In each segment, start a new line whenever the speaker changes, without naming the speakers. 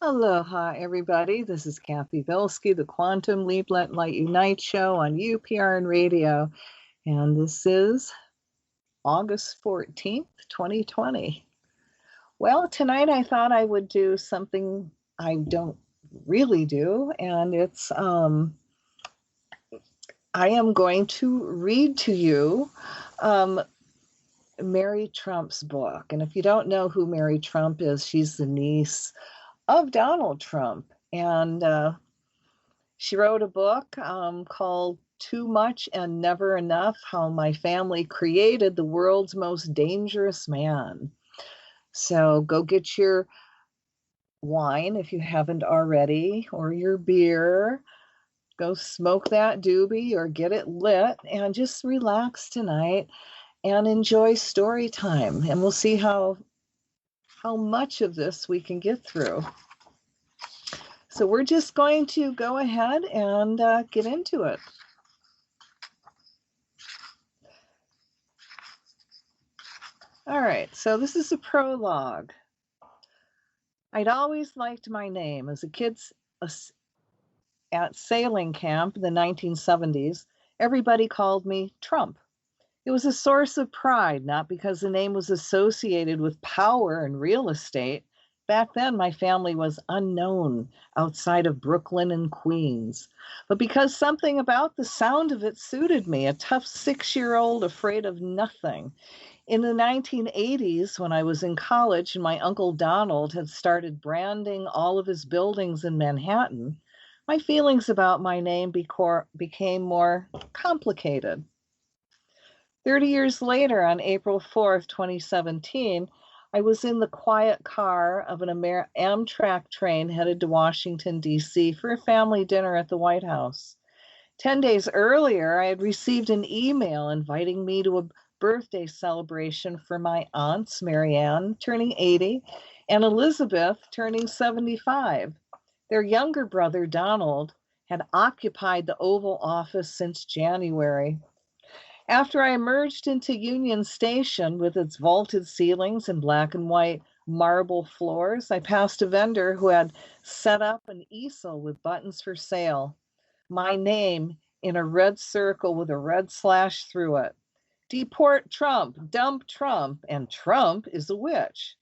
Aloha, everybody. This is Cathy Bilsky, the Quantum Leap Light Unite show on UPRN Radio. And this is August 14th, 2020. Well, tonight I thought I would do something I don't really do, and it's I am going to read to you Mary Trump's book. And if you don't know who Mary Trump is, she's the niece of Donald Trump. And she wrote a book called Too Much and Never Enough, How My Family Created the World's Most Dangerous Man. So go get your wine if you haven't already, or your beer. Go smoke that doobie or get it lit and just relax tonight and enjoy story time. And we'll see how much of this we can get through. So we're just going to go ahead and get into it. All right, so this is a prologue. I'd always liked my name. As a kid at sailing camp in the 1970s, everybody called me Trump. It was a source of pride, not because the name was associated with power and real estate. Back then, my family was unknown outside of Brooklyn and Queens, but because something about the sound of it suited me, a tough 6-year-old afraid of nothing. In the 1980s, when I was in college and my Uncle Donald had started branding all of his buildings in Manhattan, my feelings about my name became more complicated. 30 years later, on April 4th, 2017, I was in the quiet car of an Amtrak train headed to Washington, D.C. for a family dinner at the White House. 10 days earlier, I had received an email inviting me to a birthday celebration for my aunts, Marianne, turning 80, and Elizabeth, turning 75. Their younger brother, Donald, had occupied the Oval Office since January. After I emerged into Union Station with its vaulted ceilings and black and white marble floors, I passed a vendor who had set up an easel with buttons for sale. My name in a red circle with a red slash through it. Deport Trump, dump Trump, and Trump is a witch.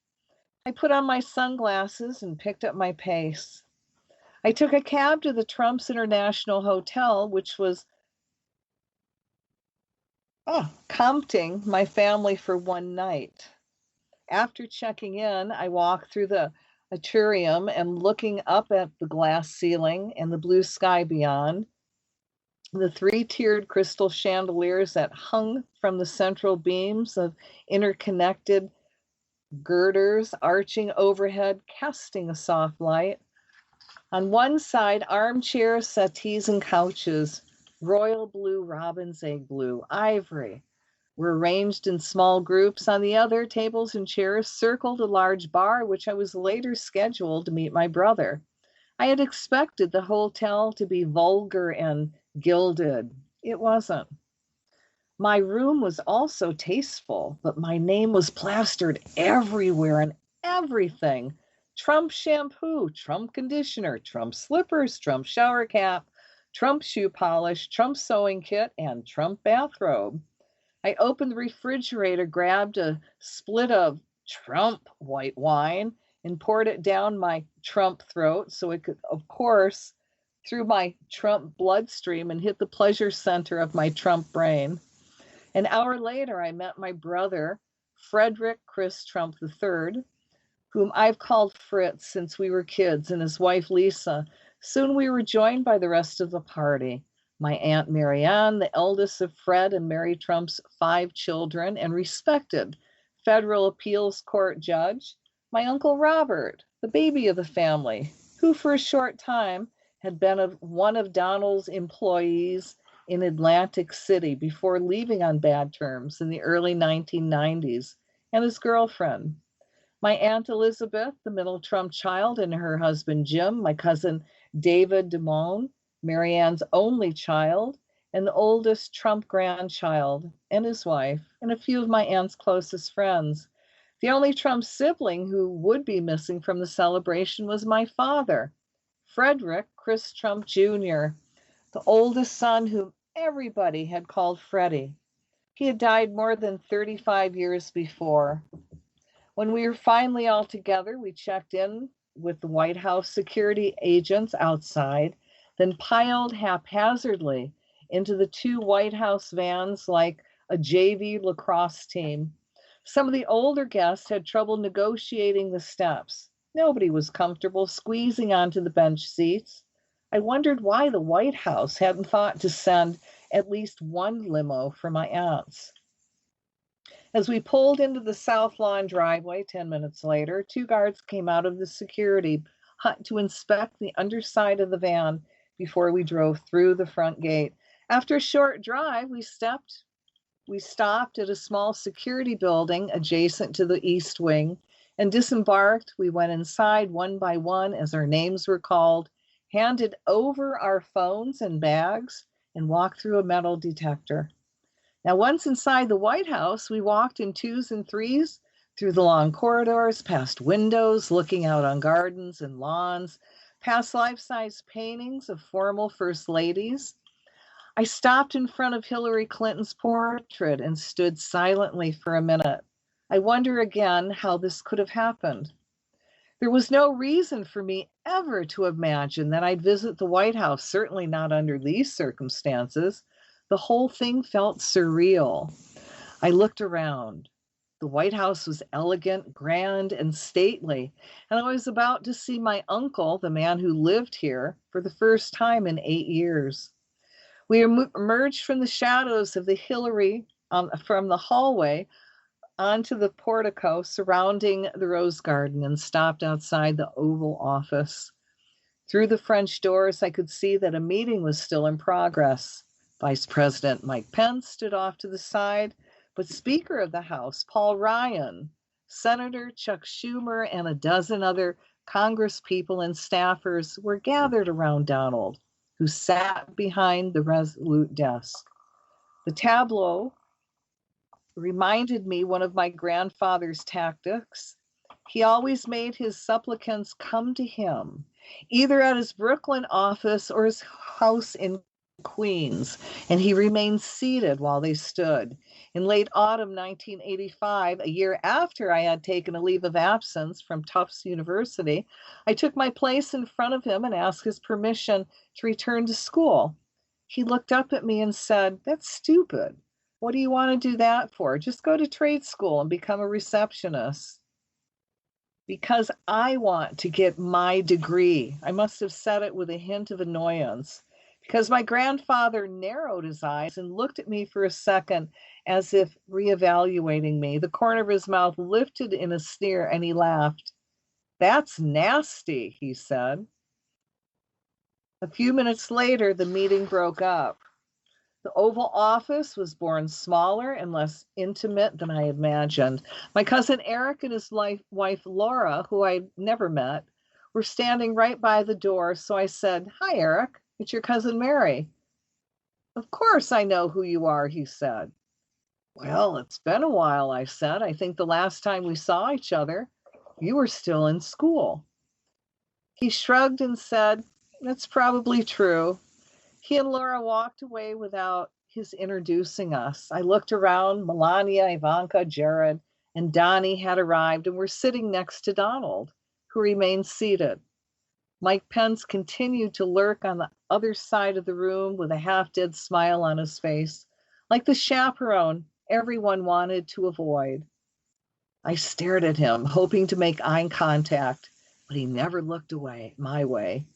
I put on my sunglasses and picked up my pace. I took a cab to the Trump's International Hotel, which was compting my family for one night. After checking in, I walked through the atrium and looking up at the glass ceiling and the blue sky beyond, the 3-tiered crystal chandeliers that hung from the central beams of interconnected girders arching overhead, casting a soft light. On one side, armchairs, settees, and couches, royal blue, robin's egg blue, ivory, were arranged in small groups. On the other, tables and chairs circled a large bar, which I was later scheduled to meet my brother. I had expected the hotel to be vulgar and gilded. It wasn't. My room was also tasteful, but my name was plastered everywhere and everything. Trump shampoo, Trump conditioner, Trump slippers, Trump shower cap, Trump shoe polish, Trump sewing kit, and Trump bathrobe. I opened the refrigerator, grabbed a split of Trump white wine, and poured it down my Trump throat so it could, of course, through my Trump bloodstream and hit the pleasure center of my Trump brain. An hour later, I met my brother, Frederick Chris Trump III, whom I've called Fritz since we were kids, and his wife, Lisa. Soon we were joined by the rest of the party. My Aunt Marianne, the eldest of Fred and Mary Trump's 5 children, and respected federal appeals court judge, my Uncle Robert, the baby of the family, who for a short time had been one of Donald's employees in Atlantic City before leaving on bad terms in the early 1990s, and his girlfriend. My Aunt Elizabeth, the middle Trump child, and her husband Jim, my cousin David Damone, Marianne's only child, and the oldest Trump grandchild, and his wife, and a few of my aunt's closest friends. The only Trump sibling who would be missing from the celebration was my father, Frederick Chris Trump Jr., the oldest son whom everybody had called Freddie. He had died more than 35 years before. When we were finally all together, we checked in with the White House security agents outside, then piled haphazardly into the two White House vans like a JV lacrosse team. Some of the older guests had trouble negotiating the steps. Nobody was comfortable squeezing onto the bench seats. I wondered why the White House hadn't thought to send at least one limo for my aunts. As we pulled into the South Lawn driveway 10 minutes later, two guards came out of the security hut to inspect the underside of the van before we drove through the front gate. After a short drive, we stopped at a small security building adjacent to the East Wing and disembarked. We went inside one by one as our names were called, handed over our phones and bags, and walked through a metal detector. Now, once inside the White House, we walked in twos and threes through the long corridors, past windows looking out on gardens and lawns, past life-size paintings of formal first ladies. I stopped in front of Hillary Clinton's portrait and stood silently for a minute. I wonder again how this could have happened. There was no reason for me ever to imagine that I'd visit the White House, certainly not under these circumstances. The whole thing felt surreal. I looked around. The White House was elegant, grand, and stately, and I was about to see my uncle, the man who lived here, for the first time in 8 years. We emerged from the shadows of the Hillary from the hallway onto the portico surrounding the Rose Garden and stopped outside the Oval Office. Through the French doors, I could see that a meeting was still in progress. Vice President Mike Pence stood off to the side, but Speaker of the House, Paul Ryan, Senator Chuck Schumer, and a dozen other Congress people and staffers were gathered around Donald, who sat behind the resolute desk. The tableau reminded me one of my grandfather's tactics. He always made his supplicants come to him, either at his Brooklyn office or his house in Queens, and he remained seated while they stood. In late autumn 1985, a year after I had taken a leave of absence from Tufts University, I took my place in front of him and asked his permission to return to school. He looked up at me and said, "That's stupid. What do you want to do that for? Just go to trade school and become a receptionist." Because I want to get my degree. I must have said it with a hint of annoyance. Because my grandfather narrowed his eyes and looked at me for a second as if reevaluating me. The corner of his mouth lifted in a sneer and he laughed. "That's nasty," he said. A few minutes later, the meeting broke up. The Oval Office was born smaller and less intimate than I imagined. My cousin Eric and his wife Laura, who I'd never met, were standing right by the door, so I said, "Hi, Eric. It's your cousin Mary." "Of course I know who you are," he said. "Well, it's been a while," I said. "I think the last time we saw each other, you were still in school." He shrugged and said, "That's probably true." He and Laura walked away without his introducing us. I looked around. Melania, Ivanka, Jared, and Donnie had arrived and were sitting next to Donald, who remained seated. Mike Pence continued to lurk on the other side of the room with a half-dead smile on his face, like the chaperone everyone wanted to avoid. I stared at him, hoping to make eye contact, but he never looked away my way.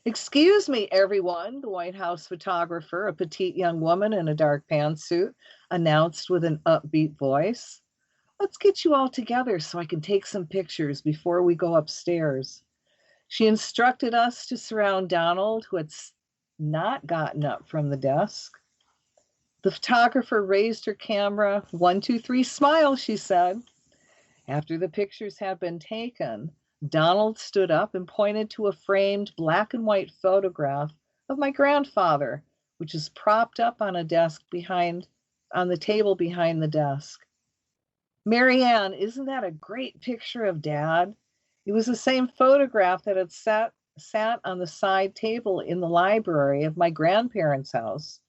"Excuse me, everyone," the White House photographer, a petite young woman in a dark pantsuit, announced with an upbeat voice. "Let's get you all together so I can take some pictures before we go upstairs." She instructed us to surround Donald, who had not gotten up from the desk. The photographer raised her camera. "1, 2, 3, smile," she said. After the pictures had been taken, Donald stood up and pointed to a framed black and white photograph of my grandfather, which is propped up on a desk on the table behind the desk. Marianne, isn't that a great picture of Dad? It was the same photograph that had sat on the side table in the library of my grandparents' house.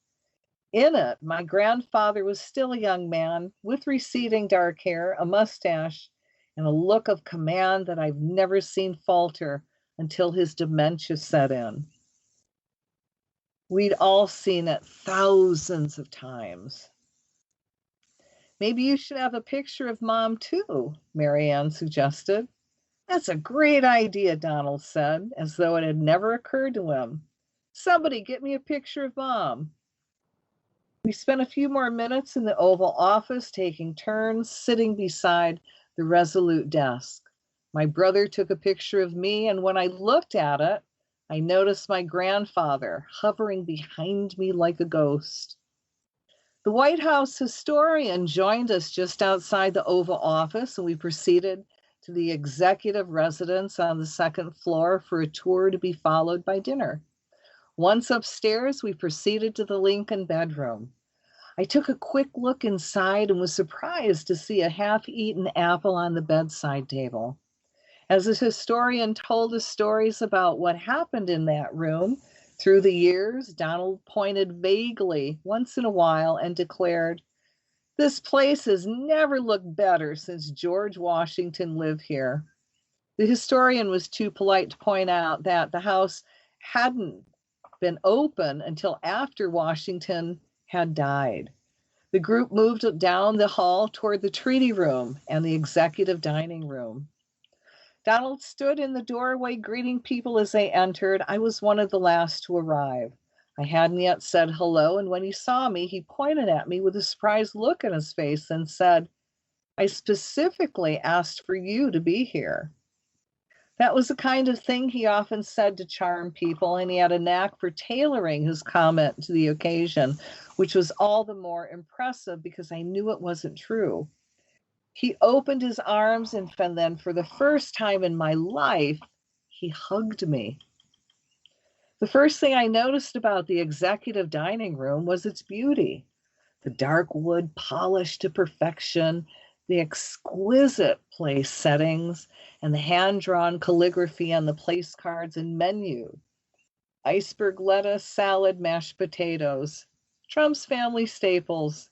In it, my grandfather was still a young man with receding dark hair, a mustache, and a look of command that I've never seen falter until his dementia set in. We'd all seen it thousands of times. Maybe you should have a picture of Mom too, Marianne suggested. That's a great idea, Donald said, as though it had never occurred to him. Somebody get me a picture of Mom. We spent a few more minutes in the Oval Office, taking turns sitting beside the resolute desk. My brother took a picture of me, and when I looked at it, I noticed my grandfather hovering behind me like a ghost. The White House historian joined us just outside the Oval Office, and we proceeded to the executive residence on the second floor for a tour to be followed by dinner. Once upstairs, we proceeded to the Lincoln bedroom. I took a quick look inside and was surprised to see a half-eaten apple on the bedside table. As the historian told us stories about what happened in that room through the years, Donald pointed vaguely once in a while and declared, "This place has never looked better since George Washington lived here." The historian was too polite to point out that the house hadn't been open until after Washington had died. The group moved down the hall toward the treaty room and the executive dining room. Donald stood in the doorway greeting people as they entered. I was one of the last to arrive. I hadn't yet said hello, and when he saw me, he pointed at me with a surprised look on his face and said, "I specifically asked for you to be here." That was the kind of thing he often said to charm people, and he had a knack for tailoring his comment to the occasion, which was all the more impressive because I knew it wasn't true. He opened his arms, and then for the first time in my life, he hugged me. The first thing I noticed about the executive dining room was its beauty. The dark wood polished to perfection, the exquisite place settings, and the hand-drawn calligraphy on the place cards and menu. Iceberg lettuce, salad, mashed potatoes, Trump's family staples,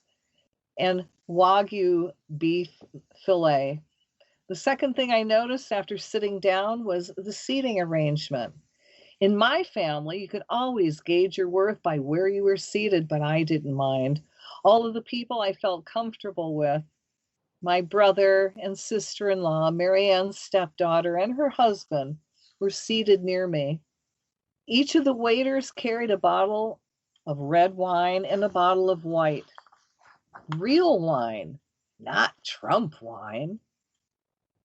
and Wagyu beef fillet. The second thing I noticed after sitting down was the seating arrangement. In my family, you could always gauge your worth by where you were seated, but I didn't mind. All of the people I felt comfortable with, my brother and sister-in-law, Marianne's stepdaughter, and her husband, were seated near me. Each of the waiters carried a bottle of red wine and a bottle of white. Real wine, not Trump wine.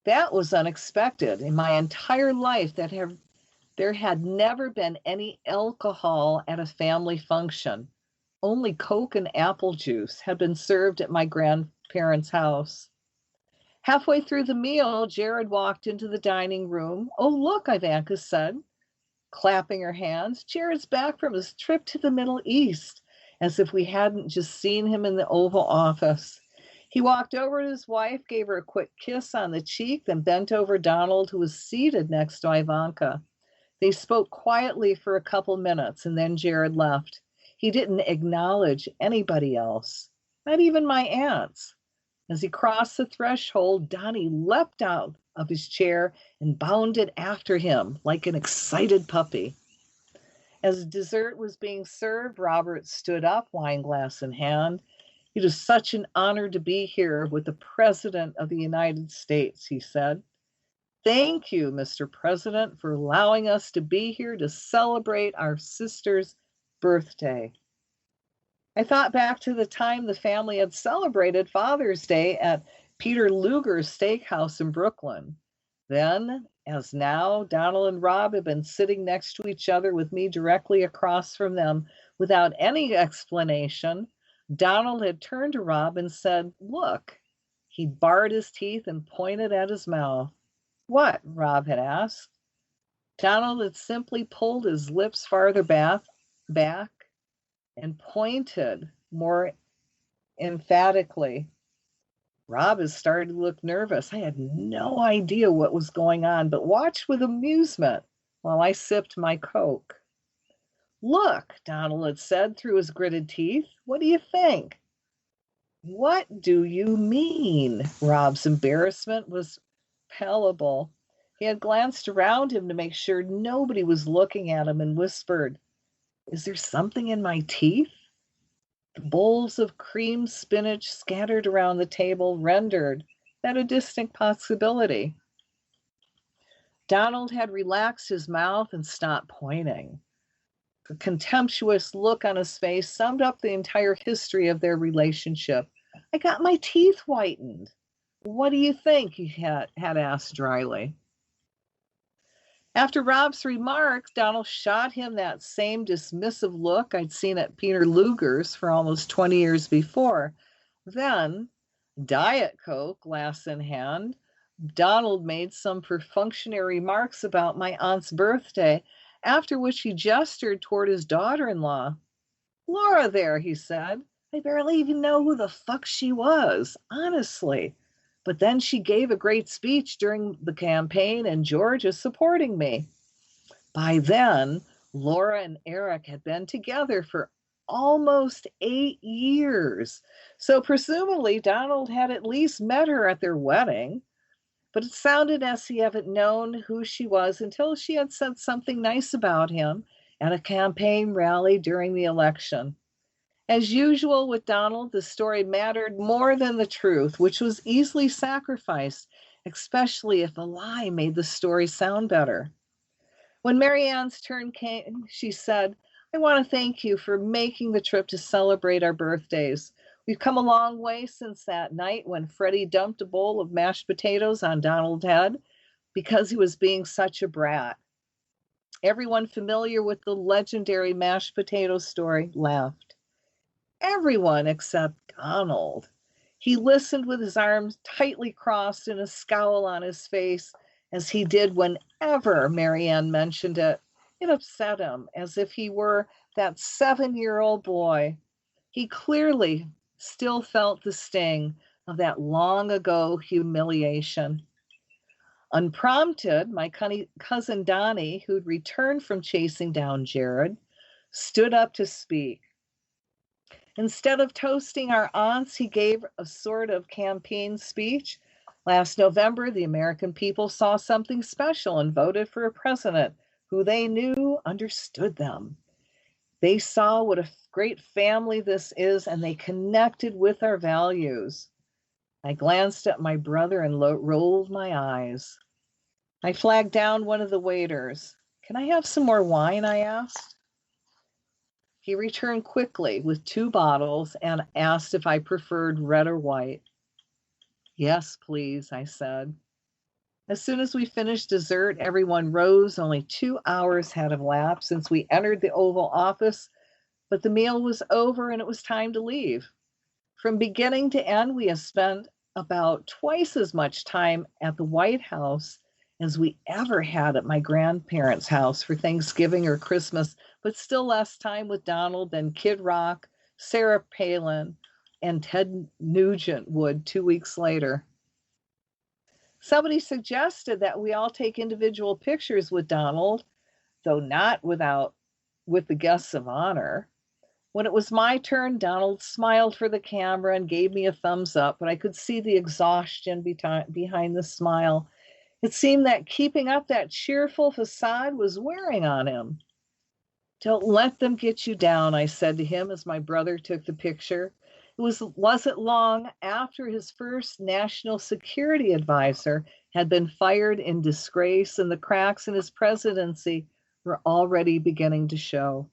That was unexpected. In my entire life, there had never been any alcohol at a family function. Only Coke and apple juice had been served at my grandparents' house. Halfway through the meal, Jared walked into the dining room. "Oh, look," Ivanka said, clapping her hands. "Jared's back from his trip to the Middle East," as if we hadn't just seen him in the Oval Office. He walked over to his wife, gave her a quick kiss on the cheek, then bent over Donald, who was seated next to Ivanka. They spoke quietly for a couple minutes, and then Jared left. He didn't acknowledge anybody else, not even my aunts. As he crossed the threshold, Donnie leapt out of his chair and bounded after him like an excited puppy. As dessert was being served, Robert stood up, wine glass in hand. "It is such an honor to be here with the President of the United States," he said. "Thank you, Mr. President, for allowing us to be here to celebrate our sister's birthday." I thought back to the time the family had celebrated Father's Day at Peter Luger's steakhouse in Brooklyn. Then, as now, Donald and Rob had been sitting next to each other with me directly across from them without any explanation. Donald had turned to Rob and said, "Look." He bared his teeth and pointed at his mouth. "What?" Rob had asked. Donald had simply pulled his lips farther back and pointed more emphatically. Rob has started to look nervous. I had no idea what was going on, but watched with amusement while I sipped my Coke. Look, Donald had said through his gritted teeth. What do you think? What do you mean? Rob's embarrassment was palpable. He had glanced around him to make sure nobody was looking at him and whispered, Is there something in my teeth? The bowls of cream spinach scattered around the table rendered that a distant possibility. Donald had relaxed his mouth and stopped pointing. The contemptuous look on his face summed up the entire history of their relationship. I got my teeth whitened. What do you think? He had asked dryly. After Rob's remarks, Donald shot him that same dismissive look I'd seen at Peter Luger's for almost 20 years before. Then, Diet Coke, glass in hand, Donald made some perfunctory remarks about my aunt's birthday, after which he gestured toward his daughter-in-law. Laura there, he said. I barely even know who the fuck she was, honestly. But then she gave a great speech during the campaign, and George is supporting me. By then, Laura and Eric had been together for almost 8 years. So presumably Donald had at least met her at their wedding. But it sounded as he hadn't known who she was until she had said something nice about him at a campaign rally during the election. As usual with Donald, the story mattered more than the truth, which was easily sacrificed, especially if a lie made the story sound better. When Mary Ann's turn came, she said, I want to thank you for making the trip to celebrate our birthdays. We've come a long way since that night when Freddie dumped a bowl of mashed potatoes on Donald's head because he was being such a brat. Everyone familiar with the legendary mashed potato story laughed. Everyone except Donald. He listened with his arms tightly crossed and a scowl on his face, as he did whenever Mary Ann mentioned it. It upset him, as if he were that 7-year-old boy. He clearly still felt the sting of that long ago humiliation. Unprompted, my cousin Donnie, who'd returned from chasing down Jared, stood up to speak. Instead of toasting our aunts, he gave a sort of campaign speech. Last November, the American people saw something special and voted for a president who they knew understood them. They saw what a great family this is, and they connected with our values. I glanced at my brother and rolled my eyes. I flagged down one of the waiters. Can I have some more wine? I asked. He returned quickly with 2 bottles and asked if I preferred red or white. Yes, please, I said. As soon as we finished dessert, everyone rose. Only 2 hours had elapsed since we entered the Oval Office, but the meal was over and it was time to leave. From beginning to end, we have spent about twice as much time at the White House as we ever had at my grandparents' house for Thanksgiving or Christmas, but still less time with Donald than Kid Rock, Sarah Palin, and Ted Nugent would 2 weeks later. Somebody suggested that we all take individual pictures with Donald, though not with the guests of honor. When it was my turn, Donald smiled for the camera and gave me a thumbs up, but I could see the exhaustion behind the smile. It seemed that keeping up that cheerful facade was wearing on him. Don't let them get you down, I said to him as my brother took the picture. It wasn't long after his first national security advisor had been fired in disgrace, and the cracks in his presidency were already beginning to show.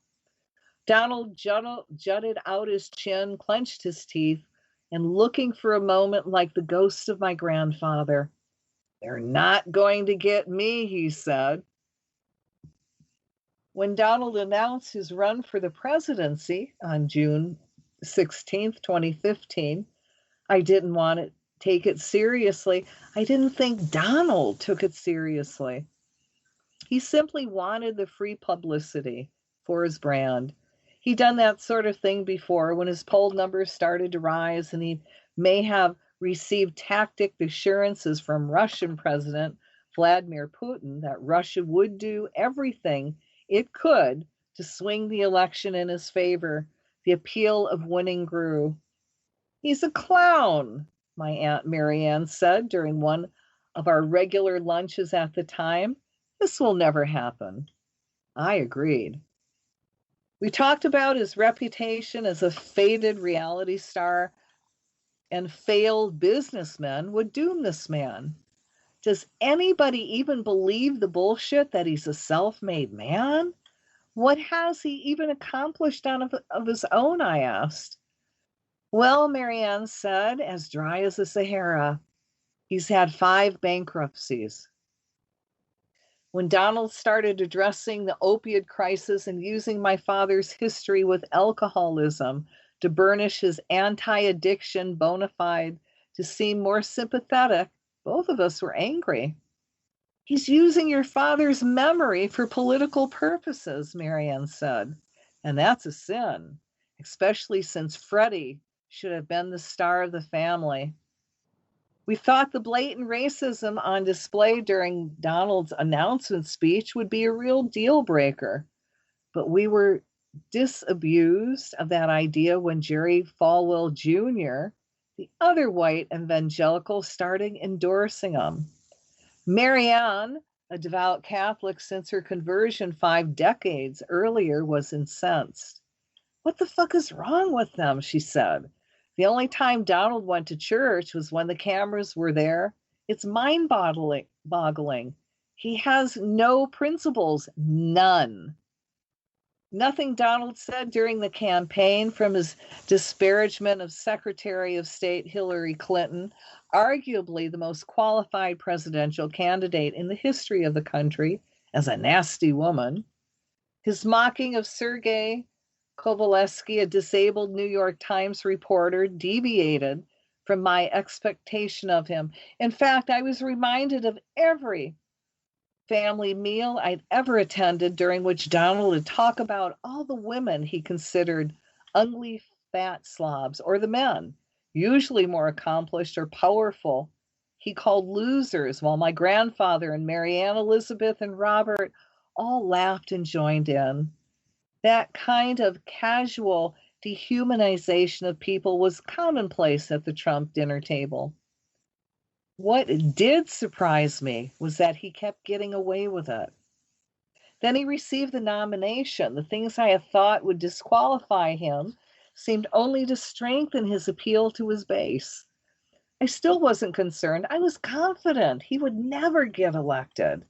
Donald jutted out his chin, clenched his teeth, and looking for a moment like the ghost of my grandfather. They're not going to get me, he said. When Donald announced his run for the presidency on June 16th, 2015, I didn't want to take it seriously. I didn't think Donald took it seriously. He simply wanted the free publicity for his brand. He'd done that sort of thing before when his poll numbers started to rise, and he may have received tacit assurances from Russian President Vladimir Putin that Russia would do everything it could to swing the election in his favor, the appeal of winning grew. He's a clown, my Aunt Marianne said during one of our regular lunches at the time. This will never happen. I agreed. We talked about his reputation as a faded reality star, and failed businessmen would doom this man. Does anybody even believe the bullshit that he's a self-made man? What has he even accomplished of his own, I asked. Well, Marianne said, as dry as the Sahara, he's had 5 bankruptcies. When Donald started addressing the opiate crisis and using my father's history with alcoholism to burnish his anti-addiction bona fide to seem more sympathetic, both of us were angry. He's using your father's memory for political purposes, Marianne said, and that's a sin, especially since Freddie should have been the star of the family. We thought the blatant racism on display during Donald's announcement speech would be a real deal breaker, but we were disabused of that idea when Jerry Falwell Jr., the other white evangelical, started endorsing him. Marianne, a devout Catholic since her conversion 5 decades earlier, was incensed. What the fuck is wrong with them, she said. The only time Donald went to church was when the cameras were there. It's mind-boggling. He has no principles, none. Nothing Donald said during the campaign, from his disparagement of Secretary of State Hillary Clinton, arguably the most qualified presidential candidate in the history of the country, as a nasty woman, his mocking of Sergei Kovaleski, a disabled New York Times reporter, deviated from my expectation of him. In fact, I was reminded of every family meal I'd ever attended during which Donald would talk about all the women he considered ugly fat slobs, or the men, usually more accomplished or powerful, he called losers, while my grandfather and Marianne Elizabeth and Robert all laughed and joined in. That kind of casual dehumanization of people was commonplace at the Trump dinner table. What did surprise me was that he kept getting away with it. Then he received the nomination. The things I had thought would disqualify him seemed only to strengthen his appeal to his base. I still wasn't concerned. I was confident he would never get elected.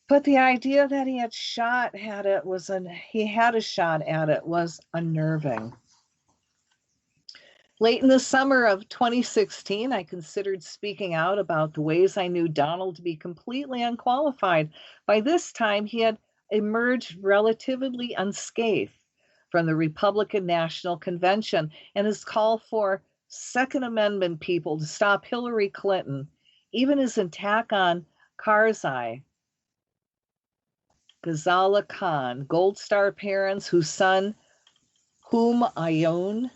But the idea that he had a shot at it was unnerving. Late in the summer of 2016, I considered speaking out about the ways I knew Donald to be completely unqualified. By this time, he had emerged relatively unscathed from the Republican National Convention, and his call for Second Amendment people to stop Hillary Clinton, even his attack on Karzai, Ghazala Khan, Gold Star parents whose son, whom I own,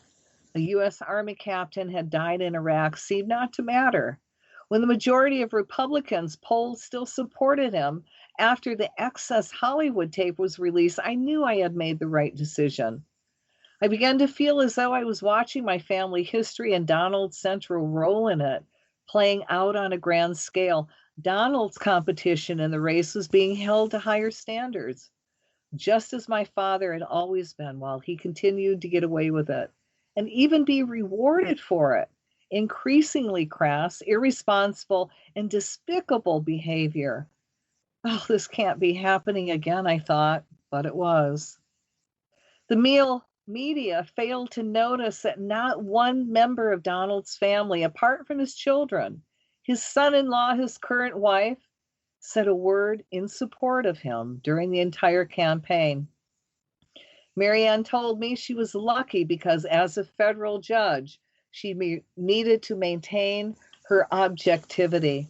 a U.S. Army captain, had died in Iraq, seemed not to matter. When the majority of Republicans polled still supported him after the Access Hollywood tape was released, I knew I had made the right decision. I began to feel as though I was watching my family history and Donald's central role in it playing out on a grand scale. Donald's competition in the race was being held to higher standards, just as my father had always been, while he continued to get away with it and even be rewarded for it. Increasingly crass, irresponsible, and despicable behavior. Oh, this can't be happening again, I thought, but it was. The media failed to notice that not one member of Donald's family, apart from his children, his son-in-law, his current wife, said a word in support of him during the entire campaign. Marianne told me she was lucky because, as a federal judge, she needed to maintain her objectivity.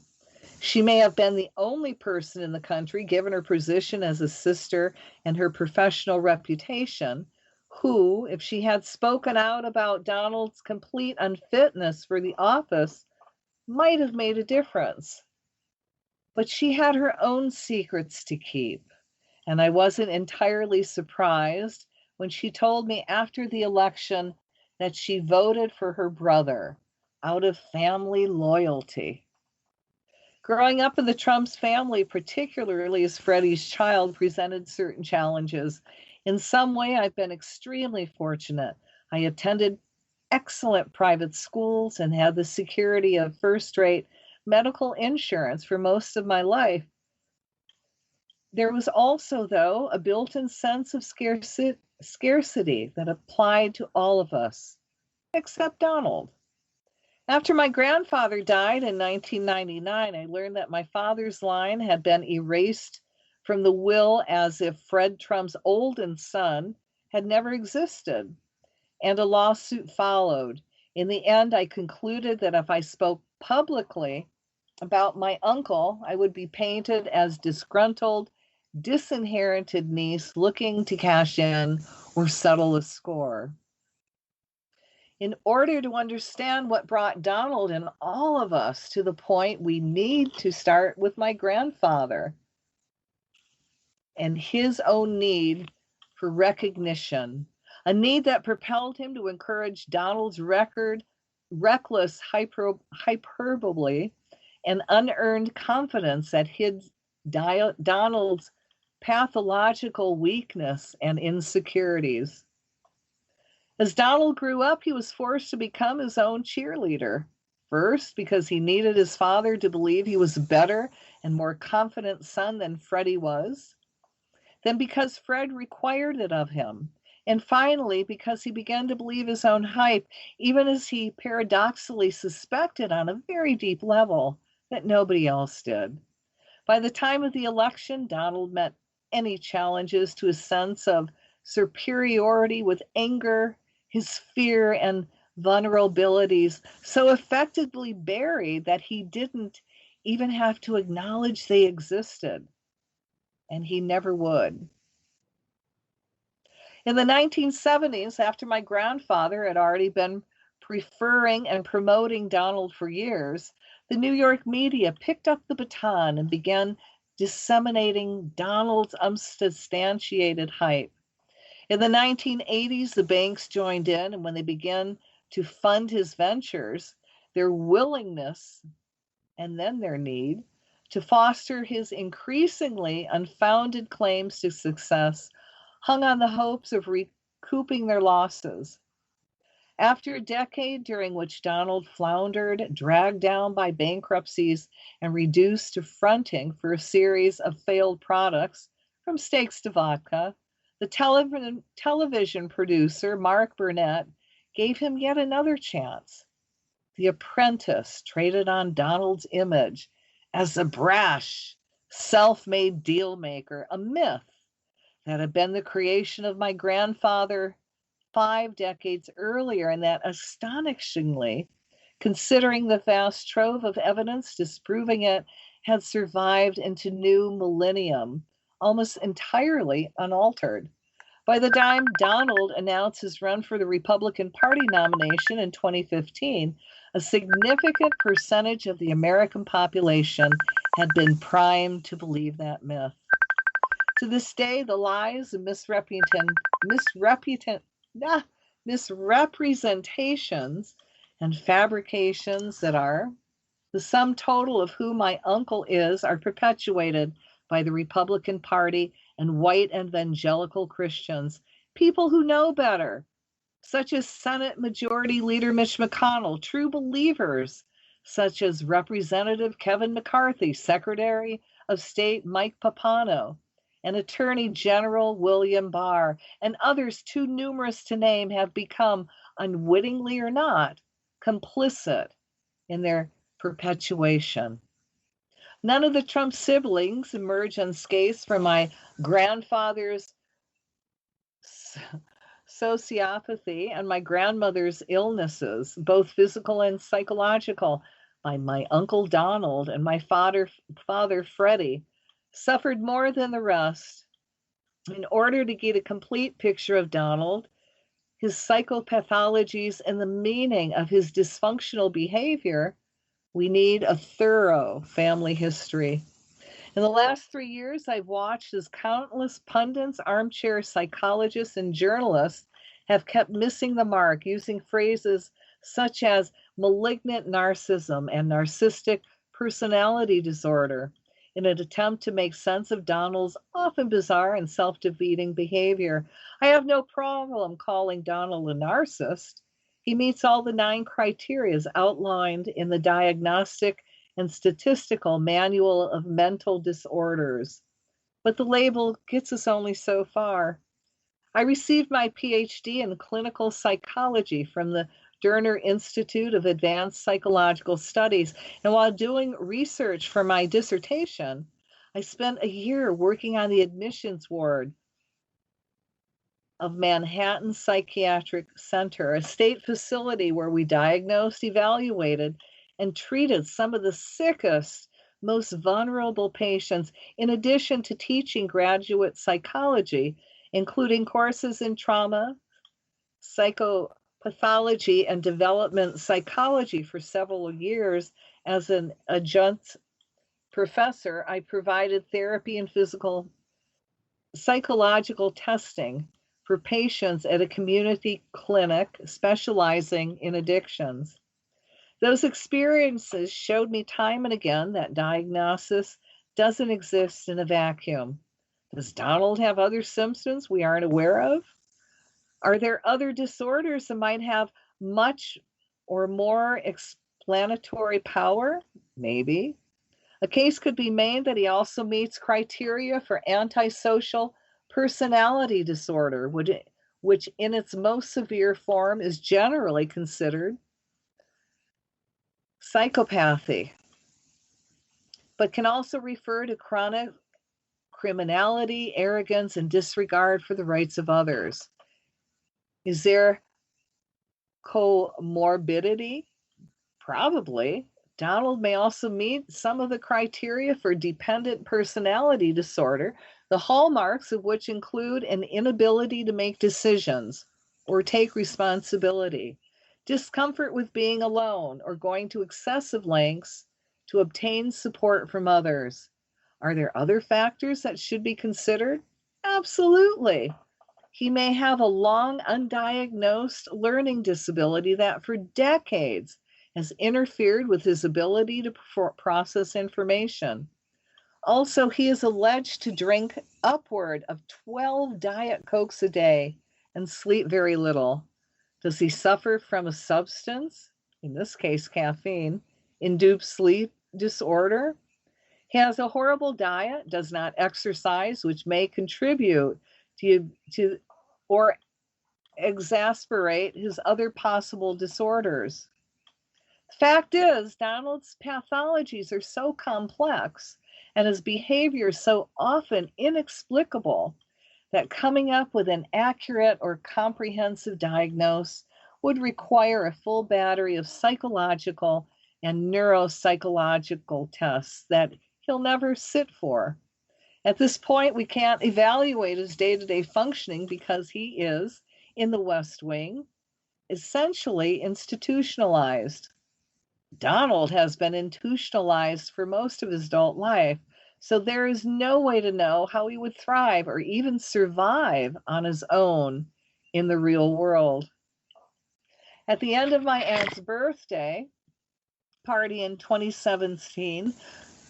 She may have been the only person in the country, given her position as a sister and her professional reputation, who, if she had spoken out about Donald's complete unfitness for the office, might have made a difference. But she had her own secrets to keep, and I wasn't entirely surprised when she told me after the election that she voted for her brother out of family loyalty. Growing up in the Trump's family, particularly as Freddie's child, presented certain challenges. In some way, I've been extremely fortunate. I attended excellent private schools and had the security of first-rate medical insurance for most of my life. There was also, though, a built-in sense of scarcity that applied to all of us, except Donald. After my grandfather died in 1999, I learned that my father's line had been erased from the will as if Fred Trump's oldest son had never existed, and a lawsuit followed. In the end, I concluded that if I spoke publicly about my uncle, I would be painted as disgruntled, disinherited niece looking to cash in or settle a score. In order to understand what brought Donald and all of us to the point, we need to start with my grandfather and his own need for recognition, a need that propelled him to encourage Donald's reckless hyperbole and unearned confidence that hid Donald's pathological weakness and insecurities. As Donald grew up, he was forced to become his own cheerleader. First, because he needed his father to believe he was a better and more confident son than Freddie was. Then because Fred required it of him. And finally, because he began to believe his own hype, even as he paradoxically suspected on a very deep level that nobody else did. By the time of the election, Donald met any challenges to his sense of superiority with anger, his fear and vulnerabilities so effectively buried that he didn't even have to acknowledge they existed, and he never would. In the 1970s, after my grandfather had already been preferring and promoting Donald for years, the New York media picked up the baton and began disseminating Donald's unsubstantiated hype. In the 1980s, the banks joined in, and when they began to fund his ventures, their willingness and then their need to foster his increasingly unfounded claims to success hung on the hopes of recouping their losses. After a decade during which Donald floundered, dragged down by bankruptcies, and reduced to fronting for a series of failed products, from steaks to vodka, the television producer, Mark Burnett, gave him yet another chance. The Apprentice traded on Donald's image as a brash, self-made deal maker, a myth that had been the creation of my grandfather 5 decades earlier, and that astonishingly, considering the vast trove of evidence disproving it, had survived into new millennium, almost entirely unaltered. By the time Donald announced his run for the Republican Party nomination in 2015, a significant percentage of the American population had been primed to believe that myth. To this day, the lies and misrepresentations and fabrications that are the sum total of who my uncle is are perpetuated by the Republican Party and white evangelical Christians, people who know better, such as Senate Majority Leader Mitch McConnell, true believers such as Representative Kevin McCarthy, Secretary of State Mike Pompeo, and Attorney General William Barr, and others too numerous to name have become, unwittingly or not, complicit in their perpetuation. None of the Trump siblings emerge unscathed from my grandfather's sociopathy and my grandmother's illnesses, both physical and psychological. My uncle Donald and my father Freddie suffered more than the rest. In order to get a complete picture of Donald, his psychopathologies, and the meaning of his dysfunctional behavior, we need a thorough family history. In the last 3 years, I've watched as countless pundits, armchair psychologists, and journalists have kept missing the mark, using phrases such as malignant narcissism and narcissistic personality disorder in an attempt to make sense of Donald's often bizarre and self-defeating behavior. I have no problem calling Donald a narcissist. He meets all the 9 criteria outlined in the Diagnostic and Statistical Manual of Mental Disorders. But the label gets us only so far. I received my PhD in clinical psychology from the Derner Institute of Advanced Psychological Studies, and while doing research for my dissertation, I spent a year working on the admissions ward of Manhattan Psychiatric Center, a state facility where we diagnosed, evaluated, and treated some of the sickest, most vulnerable patients, in addition to teaching graduate psychology, including courses in trauma, psychopathology, and development psychology for several years. As an adjunct professor, I provided therapy and psychological testing for patients at a community clinic specializing in addictions. Those experiences showed me time and again that diagnosis doesn't exist in a vacuum. Does Donald have other symptoms we aren't aware of? Are there other disorders that might have much or more explanatory power? Maybe. A case could be made that he also meets criteria for antisocial personality disorder, which in its most severe form is generally considered psychopathy, but can also refer to chronic criminality, arrogance, and disregard for the rights of others. Is there comorbidity? Probably. Donald may also meet some of the criteria for dependent personality disorder, the hallmarks of which include an inability to make decisions or take responsibility, discomfort with being alone, or going to excessive lengths to obtain support from others. Are there other factors that should be considered? Absolutely. He may have a long undiagnosed learning disability that for decades has interfered with his ability to process information. Also, he is alleged to drink upward of 12 Diet Cokes a day and sleep very little. Does he suffer from a substance, in this case caffeine, induced sleep disorder? He has a horrible diet, does not exercise, which may contribute to or exacerbate his other possible disorders. The fact is, Donald's pathologies are so complex and his behavior so often inexplicable that coming up with an accurate or comprehensive diagnosis would require a full battery of psychological and neuropsychological tests that he'll never sit for. At this point, we can't evaluate his day-to-day functioning because he is, in the West Wing, essentially institutionalized. Donald has been institutionalized for most of his adult life, so there is no way to know how he would thrive or even survive on his own in the real world. At the end of my aunt's birthday party in 2017,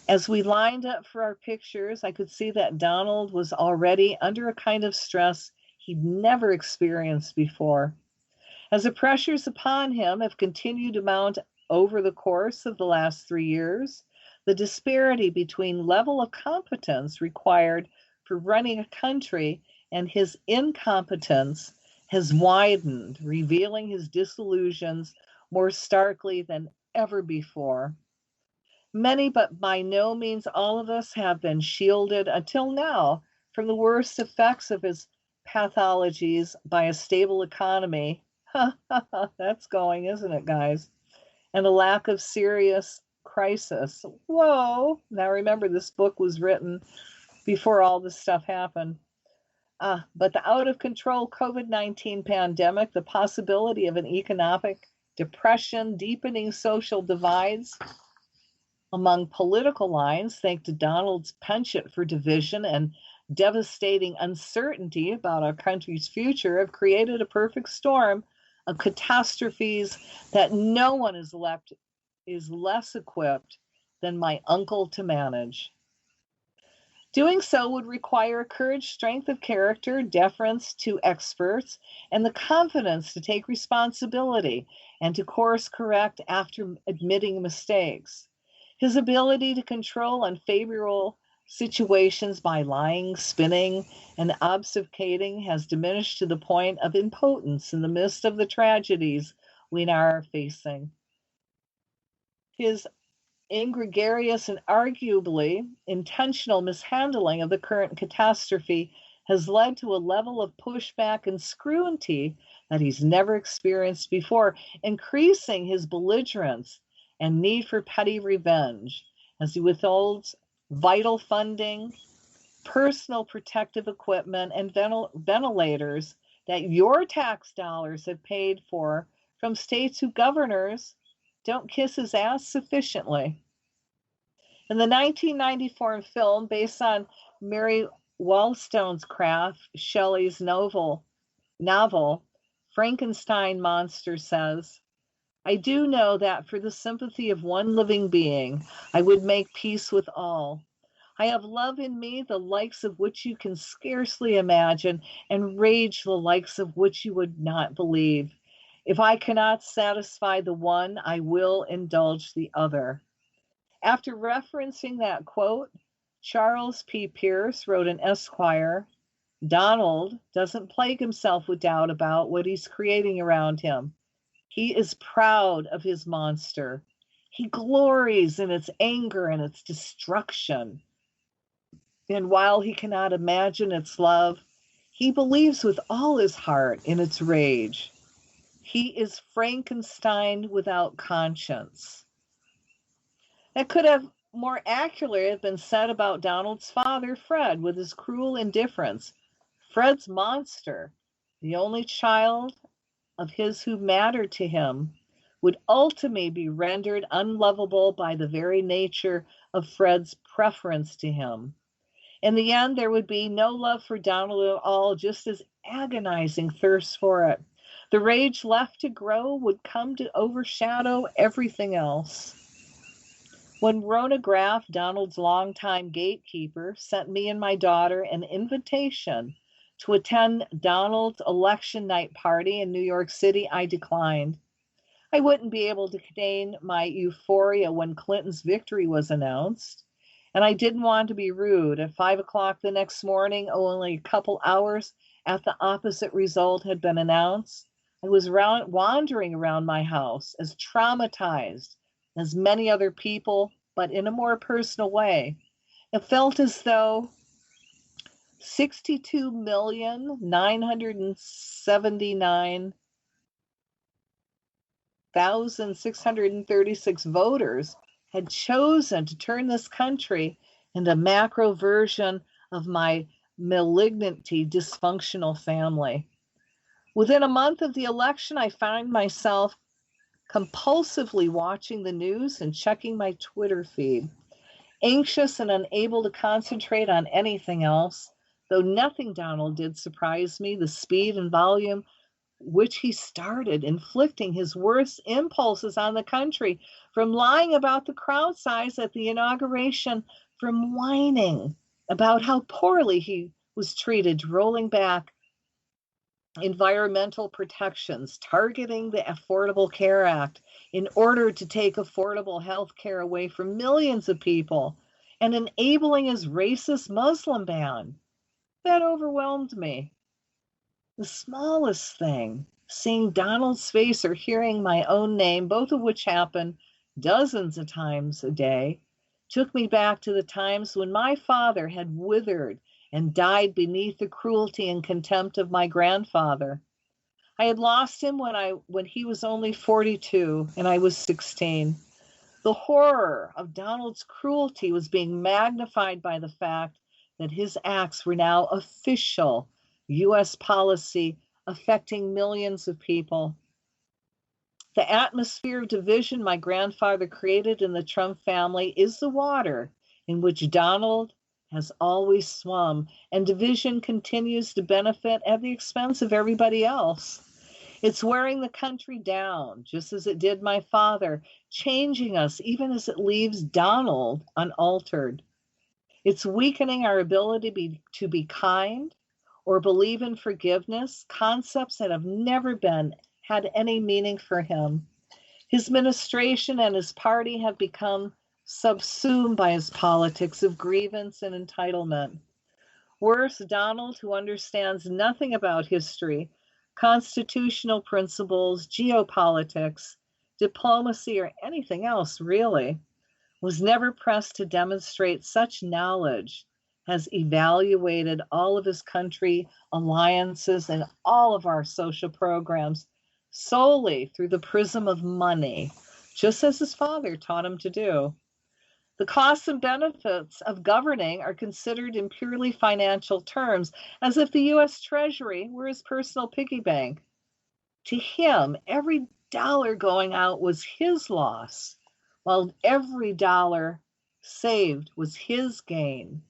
as we lined up for our pictures, I could see that Donald was already under a kind of stress he'd never experienced before. As the pressures upon him have continued to mount over the course of the last 3 years, the disparity between level of competence required for running a country and his incompetence has widened, revealing his disillusions more starkly than ever before. Many, but by no means all of us, have been shielded until now from the worst effects of his pathologies by a stable economy. That's going, isn't it, guys? And a lack of serious crisis. Whoa. Now remember, this book was written before all this stuff happened. But the out-of-control COVID-19 pandemic, the possibility of an economic depression, deepening social divides among political lines, thanks to Donald's penchant for division and devastating uncertainty about our country's future, have created a perfect storm of catastrophes that no one is less equipped than my uncle to manage. Doing so would require courage, strength of character, deference to experts, and the confidence to take responsibility and to course correct after admitting mistakes. His ability to control unfavorable situations by lying, spinning, and obfuscating has diminished to the point of impotence in the midst of the tragedies we now are facing. His egregious and arguably intentional mishandling of the current catastrophe has led to a level of pushback and scrutiny that he's never experienced before, increasing his belligerence and need for petty revenge as he withholds vital funding, personal protective equipment, and ventilators that your tax dollars have paid for from states whose governors don't kiss his ass sufficiently. In the 1994 film based on Mary Wollstonecraft Shelley's novel, Frankenstein Monster says, I do know that for the sympathy of one living being, I would make peace with all. I have love in me, the likes of which you can scarcely imagine, and rage the likes of which you would not believe. If I cannot satisfy the one, I will indulge the other. After referencing that quote, Charles P. Pierce wrote in Esquire, Donald doesn't plague himself with doubt about what he's creating around him. He is proud of his monster. He glories in its anger and its destruction. And while he cannot imagine its love, he believes with all his heart in its rage. He is Frankenstein without conscience. That could have more accurately been said about Donald's father, Fred, with his cruel indifference. Fred's monster, the only child of his who mattered to him, would ultimately be rendered unlovable by the very nature of Fred's preference to him. In the end, there would be no love for Donald at all, just as agonizing thirst for it. The rage left to grow would come to overshadow everything else. When Rona Graff, Donald's longtime gatekeeper, sent me and my daughter an invitation to attend Donald's election night party in New York City, I declined. I wouldn't be able to contain my euphoria when Clinton's victory was announced, and I didn't want to be rude. At 5 o'clock the next morning, only a couple hours after the opposite result had been announced, I was wandering around my house as traumatized as many other people, but in a more personal way. It felt as though 62,979,636 voters had chosen to turn this country into a macro version of my malignancy dysfunctional family. Within a month of the election, I found myself compulsively watching the news and checking my Twitter feed, anxious and unable to concentrate on anything else. Though nothing Donald did surprise me, the speed and volume which he started inflicting his worst impulses on the country, from lying about the crowd size at the inauguration, from whining about how poorly he was treated, rolling back environmental protections, targeting the Affordable Care Act in order to take affordable health care away from millions of people, and enabling his racist Muslim ban. That overwhelmed me. The smallest thing, seeing Donald's face or hearing my own name, both of which happen dozens of times a day, took me back to the times when my father had withered and died beneath the cruelty and contempt of my grandfather. I had lost him when he was only 42 and I was 16. The horror of Donald's cruelty was being magnified by the fact that his acts were now official, U.S. policy affecting millions of people. The atmosphere of division my grandfather created in the Trump family is the water in which Donald has always swum, and division continues to benefit at the expense of everybody else. It's wearing the country down, just as it did my father, changing us even as it leaves Donald unaltered. It's weakening our ability to be kind or believe in forgiveness, concepts that have never had any meaning for him. His administration and his party have become subsumed by his politics of grievance and entitlement. Worse, Donald, who understands nothing about history, constitutional principles, geopolitics, diplomacy, or anything else really, was never pressed to demonstrate such knowledge, has evaluated all of his country alliances and all of our social programs solely through the prism of money, just as his father taught him to do. The costs and benefits of governing are considered in purely financial terms, as if the U.S. Treasury were his personal piggy bank. To him, every dollar going out was his loss, while every dollar saved was his gain.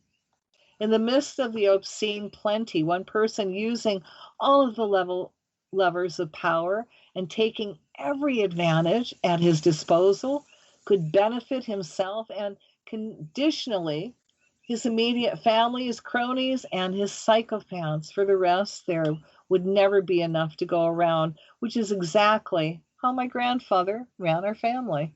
In the midst of the obscene plenty, one person using all of the levers of power and taking every advantage at his disposal could benefit himself and conditionally his immediate family, his cronies, and his sycophants. For the rest, there would never be enough to go around, which is exactly how my grandfather ran our family.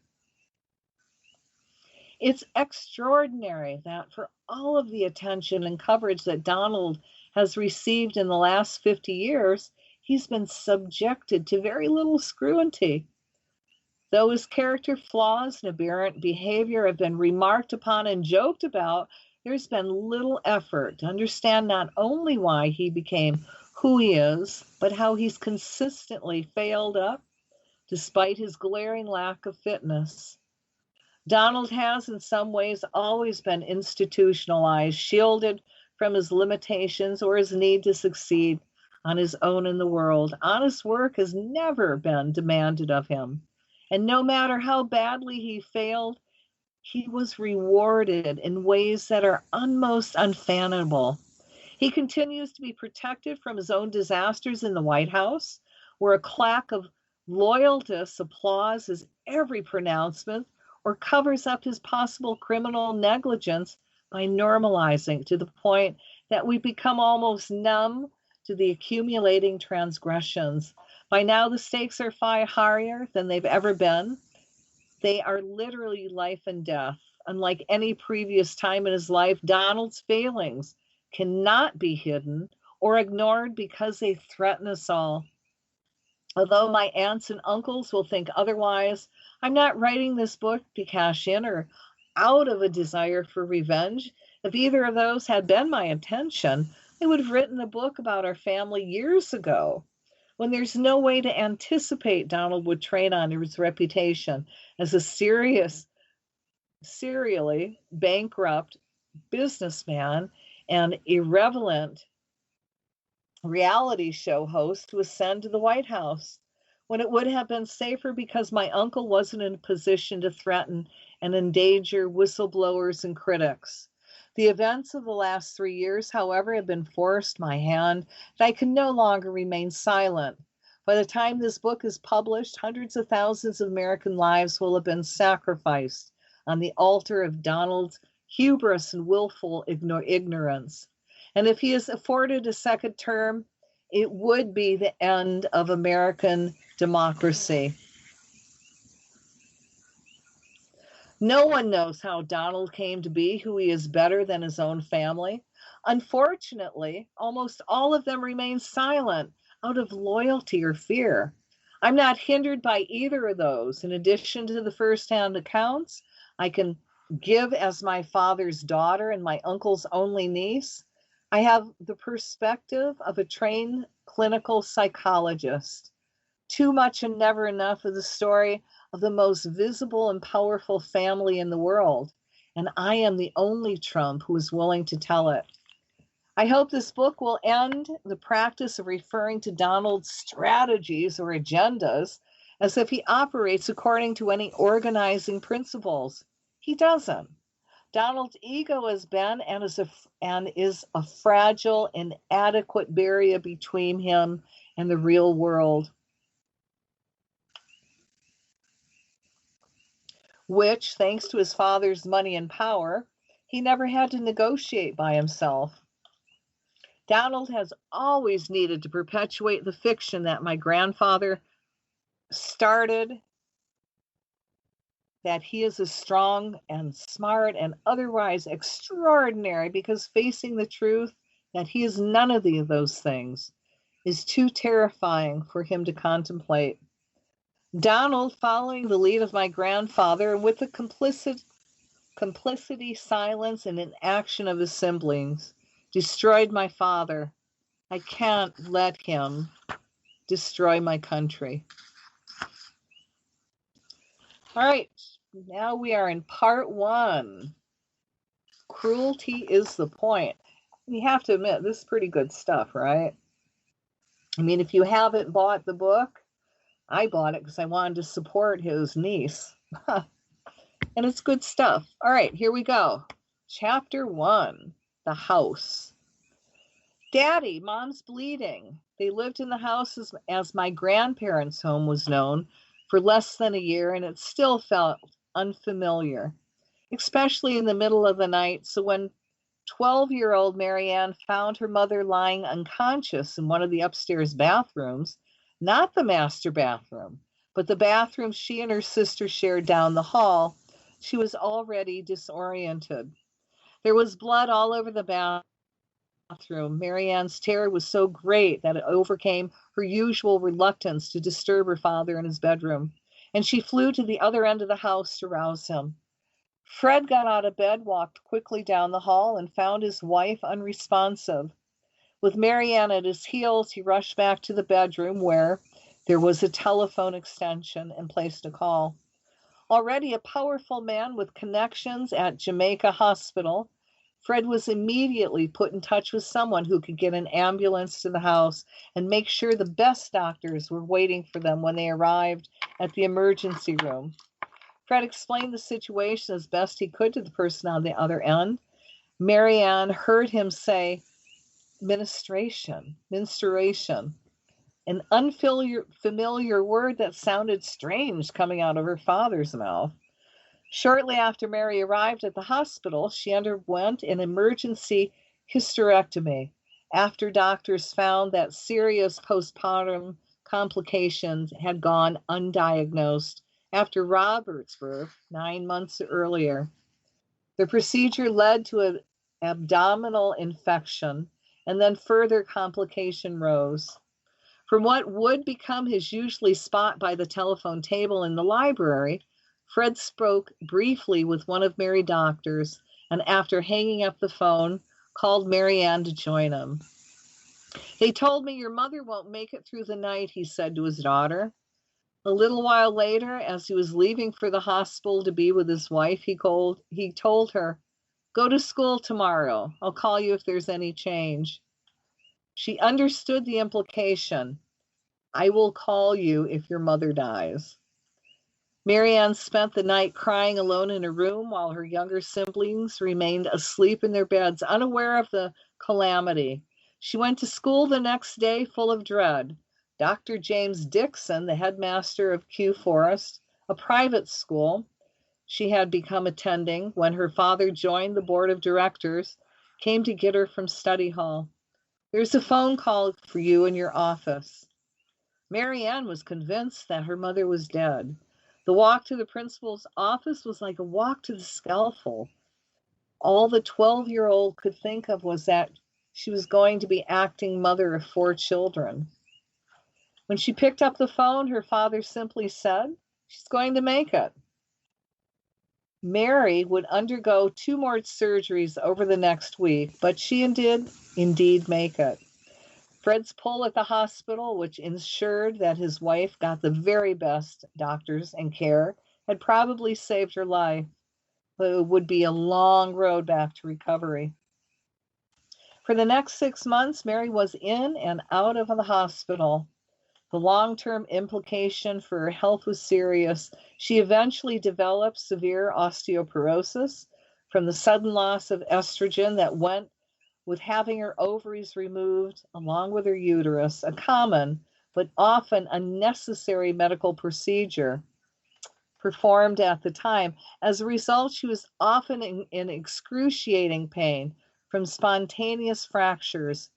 It's extraordinary that for all of the attention and coverage that Donald has received in the last 50 years, he's been subjected to very little scrutiny. Though his character flaws and aberrant behavior have been remarked upon and joked about, there's been little effort to understand not only why he became who he is, but how he's consistently failed up despite his glaring lack of fitness. Donald has in some ways always been institutionalized, shielded from his limitations or his need to succeed on his own in the world. Honest work has never been demanded of him. And no matter how badly he failed, he was rewarded in ways that are almost unfathomable. He continues to be protected from his own disasters in the White House, where a claque of loyalists applauds his every pronouncement or covers up his possible criminal negligence by normalizing to the point that we become almost numb to the accumulating transgressions. By now, the stakes are far higher than they've ever been. They are literally life and death. Unlike any previous time in his life, Donald's failings cannot be hidden or ignored because they threaten us all. Although my aunts and uncles will think otherwise, I'm not writing this book to cash in or out of a desire for revenge. If either of those had been my intention, I would have written a book about our family years ago. When there's no way to anticipate Donald would trade on his reputation as a serially bankrupt businessman and irrelevant reality show host to ascend to the White House, when it would have been safer because my uncle wasn't in a position to threaten and endanger whistleblowers and critics. The events of the last 3 years, however, have been forced my hand, and I can no longer remain silent. By the time this book is published, hundreds of thousands of American lives will have been sacrificed on the altar of Donald's hubris and willful ignorance. And if he is afforded a second term, it would be the end of American democracy. No one knows how Donald came to be who he is better than his own family. Unfortunately, almost all of them remain silent out of loyalty or fear. I'm not hindered by either of those. In addition to the firsthand accounts I can give as my father's daughter and my uncle's only niece, I have the perspective of a trained clinical psychologist. Too much and never enough of the story of the most visible and powerful family in the world, and I am the only Trump who is willing to tell it. I hope this book will end the practice of referring to Donald's strategies or agendas as if he operates according to any organizing principles. He doesn't. Donald's ego has been and is a fragile, inadequate barrier between him and the real world, which, thanks to his father's money and power, he never had to negotiate by himself. Donald has always needed to perpetuate the fiction that my grandfather started, that he is as strong and smart and otherwise extraordinary, because facing the truth that he is none of those things is too terrifying for him to contemplate. Donald, following the lead of my grandfather and with the complicity, silence, and inaction of his siblings, destroyed my father. I can't let him destroy my country. All right, now we are in part 1. Cruelty is the point. You have to admit, this is pretty good stuff, right? I mean, if you haven't bought the book, I bought it because I wanted to support his niece. And it's good stuff. All right, here we go. Chapter 1, The House. Daddy, Mom's bleeding. They lived in the house as my grandparents' home was known for less than a year, and it still felt unfamiliar, especially in the middle of the night. So when 12-year-old Marianne found her mother lying unconscious in one of the upstairs bathrooms, not the master bathroom, but the bathroom she and her sister shared down the hall, she was already disoriented. There was blood all over the bathroom. Marianne's terror was so great that it overcame her usual reluctance to disturb her father in his bedroom, and she flew to the other end of the house to rouse him. Fred got out of bed, walked quickly down the hall, and found his wife unresponsive. With Marianne at his heels, he rushed back to the bedroom where there was a telephone extension and placed a call. Already a powerful man with connections at Jamaica Hospital, Fred was immediately put in touch with someone who could get an ambulance to the house and make sure the best doctors were waiting for them when they arrived at the emergency room. Fred explained the situation as best he could to the person on the other end. Marianne heard him say, menstruation, an unfamiliar word that sounded strange coming out of her father's mouth. Shortly after Mary arrived at the hospital, she underwent an emergency hysterectomy after doctors found that serious postpartum complications had gone undiagnosed after Robert's birth 9 months earlier. The procedure led to an abdominal infection, and then further complication rose. From what would become his usually spot by the telephone table in the library, Fred spoke briefly with one of Mary's doctors, and after hanging up the phone, called Marianne to join him. They told me your mother won't make it through the night, he said to his daughter. A little while later, as he was leaving for the hospital to be with his wife, he told her, go to school tomorrow. I'll call you if there's any change. She understood the implication. I will call you if your mother dies. Marianne spent the night crying alone in her room while her younger siblings remained asleep in their beds, unaware of the calamity. She went to school the next day full of dread. Dr. James Dixon, the headmaster of Kew Forest, a private school she had become attending when her father joined the board of directors, came to get her from study hall. There's a phone call for you in your office. Marianne was convinced that her mother was dead. The walk to the principal's office was like a walk to the scaffold. All the 12-year-old could think of was that she was going to be acting mother of 4 children. When she picked up the phone, her father simply said, she's going to make it. Mary would undergo 2 more surgeries over the next week, but she did indeed make it. Fred's pull at the hospital, which ensured that his wife got the very best doctors and care, had probably saved her life, but it would be a long road back to recovery. For the next 6 months, Mary was in and out of the hospital. The long-term implication for her health was serious. She eventually developed severe osteoporosis from the sudden loss of estrogen that went with having her ovaries removed along with her uterus, a common but often unnecessary medical procedure performed at the time. As a result, she was often in excruciating pain from spontaneous fractures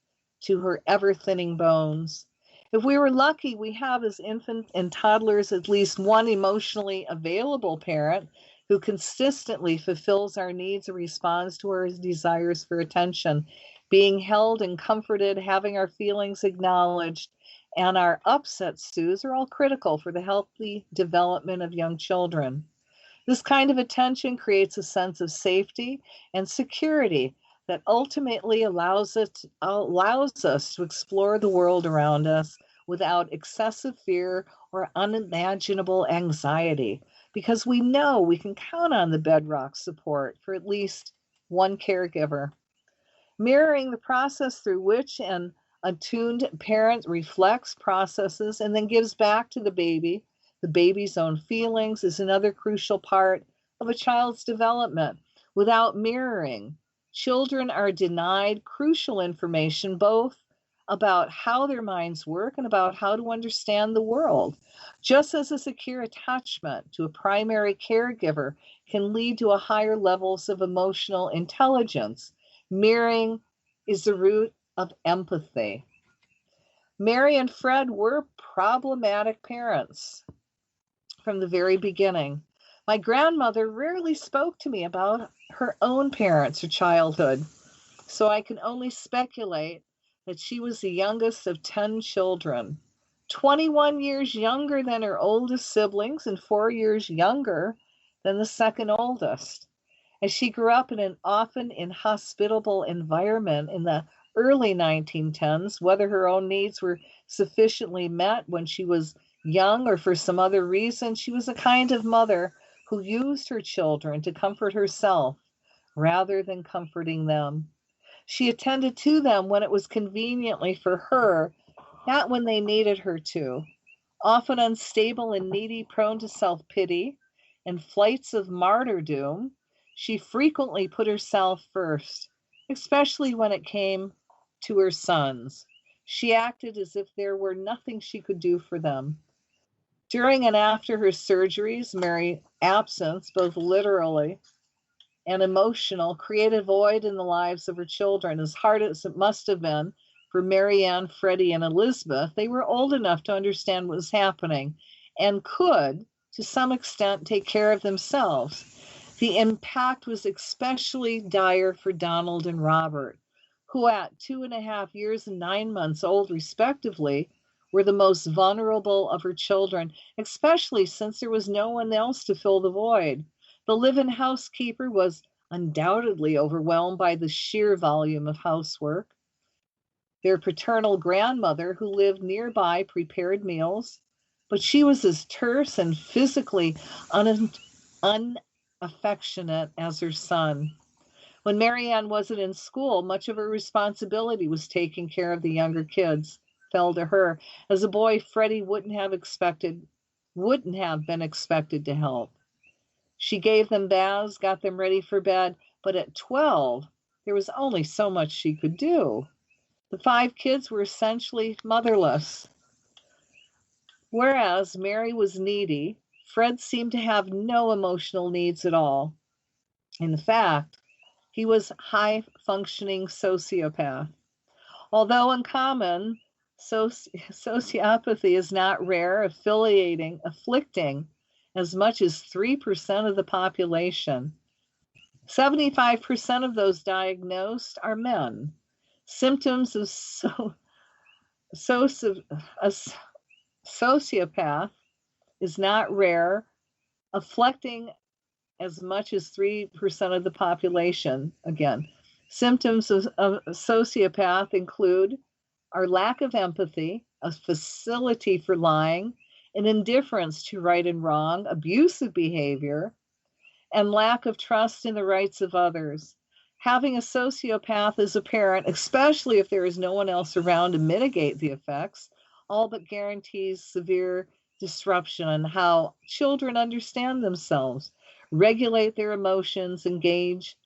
to her ever-thinning bones. If we were lucky, we have as infants and toddlers at least one emotionally available parent who consistently fulfills our needs and responds to our desires for attention. Being held and comforted, having our feelings acknowledged, and our upset stews are all critical for the healthy development of young children. This kind of attention creates a sense of safety and security that ultimately allows us to explore the world around us without excessive fear or unimaginable anxiety, because we know we can count on the bedrock support for at least one caregiver. Mirroring the process through which an attuned parent reflects, processes, and then gives back to the baby's own feelings is another crucial part of a child's development. Without mirroring, children are denied crucial information both about how their minds work and about how to understand the world. Just as a secure attachment to a primary caregiver can lead to a higher levels of emotional intelligence, mirroring is the root of empathy. Mary and Fred were problematic parents from the very beginning. My grandmother rarely spoke to me about her own parents or childhood, so I can only speculate that she was the youngest of 10 children, 21 years younger than her oldest siblings and 4 years younger than the second oldest. As she grew up in an often inhospitable environment in the early 1910s, whether her own needs were sufficiently met when she was young or for some other reason, she was a kind of mother who used her children to comfort herself rather than comforting them. She attended to them when it was conveniently for her, not when they needed her to. Often unstable and needy, prone to self-pity and flights of martyrdom, she frequently put herself first, especially when it came to her sons. She acted as if there were nothing she could do for them. During and after her surgeries, Mary's absence, both literally and emotional, created a void in the lives of her children. As hard as it must have been for Marianne, Freddie, and Elizabeth, they were old enough to understand what was happening and could, to some extent, take care of themselves. The impact was especially dire for Donald and Robert, who at 2.5 years and 9 months old, respectively, were the most vulnerable of her children, especially since there was no one else to fill the void. The live-in housekeeper was undoubtedly overwhelmed by the sheer volume of housework. Their paternal grandmother, who lived nearby, prepared meals, but she was as terse and physically unaffectionate as her son. When Marianne wasn't in school, much of her responsibility was taking care of the younger kids, fell to her. As a boy, Freddie wouldn't have been expected to help. She gave them baths, got them ready for bed, but at 12, there was only so much she could do. The 5 kids were essentially motherless. Whereas Mary was needy, Fred seemed to have no emotional needs at all. In fact, he was a high-functioning sociopath. Although uncommon, sociopathy is not rare, afflicting as much as 3% of the population. 75% of those diagnosed are men. Symptoms of a sociopath is not rare, afflicting as much as 3% of the population. Again, symptoms of a sociopath include our lack of empathy, a facility for lying, an indifference to right and wrong, abusive behavior, and lack of trust in the rights of others. Having a sociopath as a parent, especially if there is no one else around to mitigate the effects, all but guarantees severe disruption in how children understand themselves, regulate their emotions, engage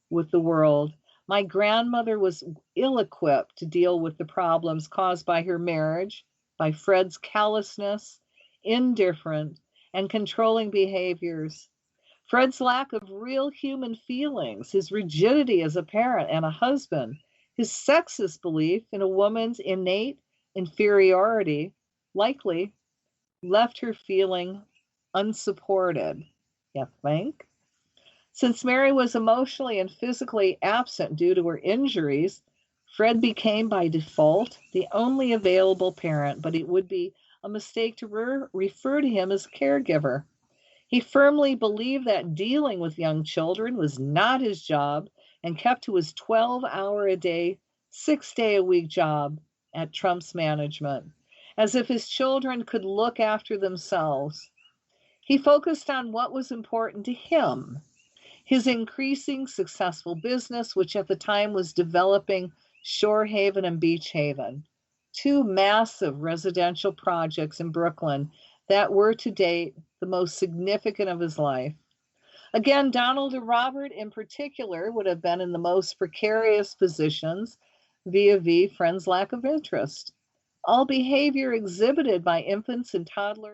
with the world. My grandmother was ill equipped to deal with the problems caused by her marriage, by Fred's callousness, indifferent, and controlling behaviors. Fred's lack of real human feelings, his rigidity as a parent and a husband, his sexist belief in a woman's innate inferiority likely left her feeling unsupported. You think? Since Mary was emotionally and physically absent due to her injuries, Fred became by default the only available parent, but it would be a mistake to refer to him as caregiver. He firmly believed that dealing with young children was not his job and kept to his 12-hour-a-day, 6-day-a-week job at Trump's management, as if his children could look after themselves. He focused on what was important to him, his increasing successful business, which at the time was developing Shore Haven and Beach Haven, two massive residential projects in Brooklyn that were to date the most significant of his life. Again, Donald and Robert in particular would have been in the most precarious positions vis-a-vis Friend's lack of interest. All behavior exhibited by infants and toddlers